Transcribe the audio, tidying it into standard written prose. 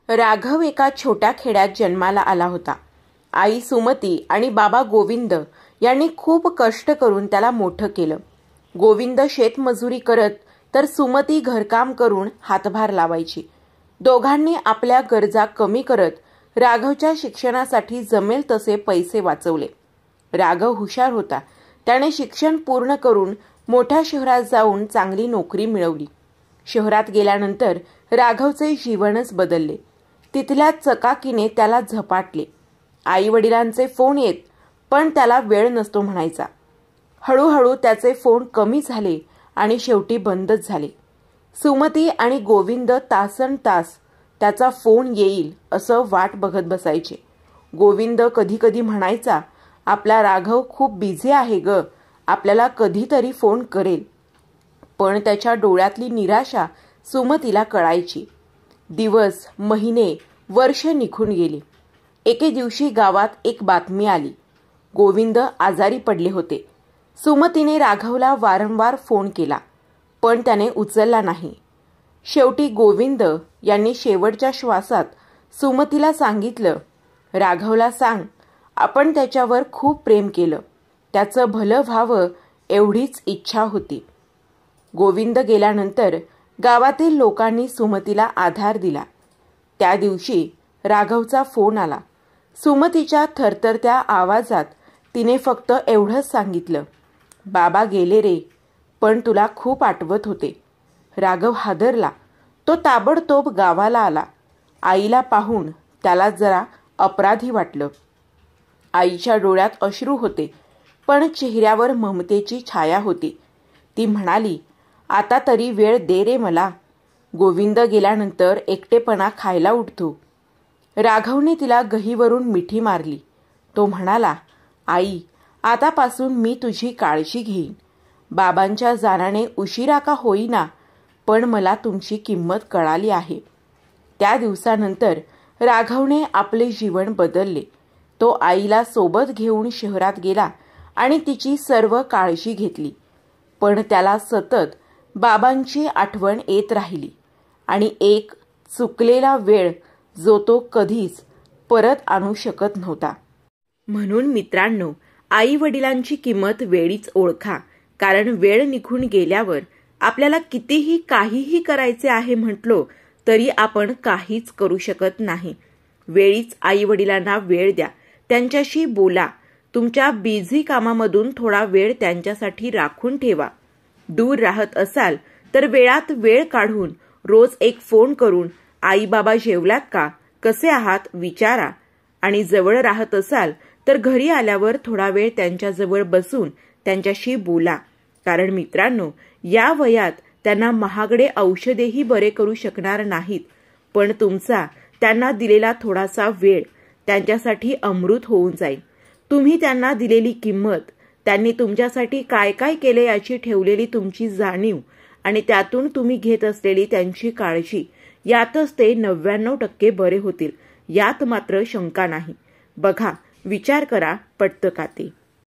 राघव एका छोट्या खेड्यात जन्माला आला होता. आई सुमती आणि बाबा गोविंद यांनी खूप कष्ट करून त्याला मोठं केलं. गोविंद शेतमजुरी करत तर सुमती घरकाम करून हातभार लावायची. दोघांनी आपल्या गरजा कमी करत राघवच्या शिक्षणासाठी जमेल तसे पैसे वाचवले. राघव हुशार होता. त्याने शिक्षण पूर्ण करून मोठ्या शहरात जाऊन चांगली नोकरी मिळवली. शहरात गेल्यानंतर राघवचे जीवनच बदलले. तिथल्या चकाकीने त्याला झपाटले. आई वडिलांचे फोन येत पण त्याला वेळ नसतो म्हणायचा. हळूहळू त्याचे फोन कमी झाले आणि शेवटी बंदच झाले. सुमती आणि गोविंद तासनतास त्याचा फोन येईल असं वाट बघत बसायचे. गोविंद कधी कधी म्हणायचा, आपला राघव खूप बिझी आहे ग, आपल्याला कधीतरी फोन करेल. पण त्याच्या डोळ्यातली निराशा सुमतीला कळायची. दिवस, महिने, वर्ष निघून गेली. एके दिवशी गावात एक बातमी आली. गोविंद आजारी पडले होते. सुमतीने राघवला वारंवार फोन केला पण त्याने उचलला नाही. शेवटी गोविंद यांनी शेवटच्या श्वासात सुमतीला सांगितलं, राघवला सांग, आपण त्याच्यावर खूप प्रेम केलं, त्याचं भलं व्हावं एवढीच इच्छा होती. गोविंद गेल्यानंतर गावातील लोकांनी सुमतीला आधार दिला. त्या दिवशी राघवचा फोन आला. सुमतीच्या थरथरत्या आवाजात तिने फक्त एवढंच सांगितलं, बाबा गेले रे, पण तुला खूप आठवत होते. राघव हादरला. तो ताबडतोब गावाला आला. आईला पाहून त्याला जरा अपराधी वाटलं. आईच्या डोळ्यात अश्रू होते पण चेहऱ्यावर ममतेची छाया होती. ती म्हणाली, आता तरी वेळ दे रे मला. गोविंद गेल्यानंतर एकटेपणा खायला उठतो. राघवने तिला गहीवरून मिठी मारली. तो म्हणाला, आई, आतापासून मी तुझी काळजी घेईन. बाबांच्या जाण्याने उशिरा का होईना पण मला तुमची किंमत कळाली आहे. त्या दिवसानंतर राघवने आपले जीवन बदलले. तो आईला सोबत घेऊन शहरात गेला आणि तिची सर्व काळजी घेतली. पण त्याला सतत बाबांची आठवण येत राहिली आणि एक चुकलेला वेळ जो तो कधीच परत आणू शकत नव्हता. म्हणून मित्रांनो, आई वडिलांची किंमत वेळीच ओळखा. कारण वेळ निघून गेल्यावर आपल्याला कितीही काहीही करायचे आहे म्हटलो तरी आपण काहीच करू शकत नाही. वेळीच आई वडिलांना वेळ द्या, त्यांच्याशी बोला. तुमच्या बिझी कामामधून थोडा वेळ त्यांच्यासाठी राखून ठेवा. दूर राहत असाल तर वेळात वेळ काढून रोज एक फोन करून आई बाबा जेवलात का, कसे आहात विचारा. आणि जवळ राहत असाल तर घरी आल्यावर थोडा वेळ त्यांच्याजवळ बसून त्यांच्याशी बोला. कारण मित्रांनो, या वयात त्यांना महागडे औषधेही बरे करू शकणार नाहीत, पण तुमचा त्यांना दिलेला थोडासा वेळ त्यांच्यासाठी अमृत होऊन जाईल. तुम्ही त्यांना दिलेली किंमत, त्यांनी तुमच्यासाठी काय काय केले याची ठेवलेली तुमची जाणीव आणि त्यातून तुम्ही घेत असलेली त्यांची काळजी, यातच ते 99% बरे होतील. यात मात्र शंका नाही. बघा, विचार करा, पटतं का ते.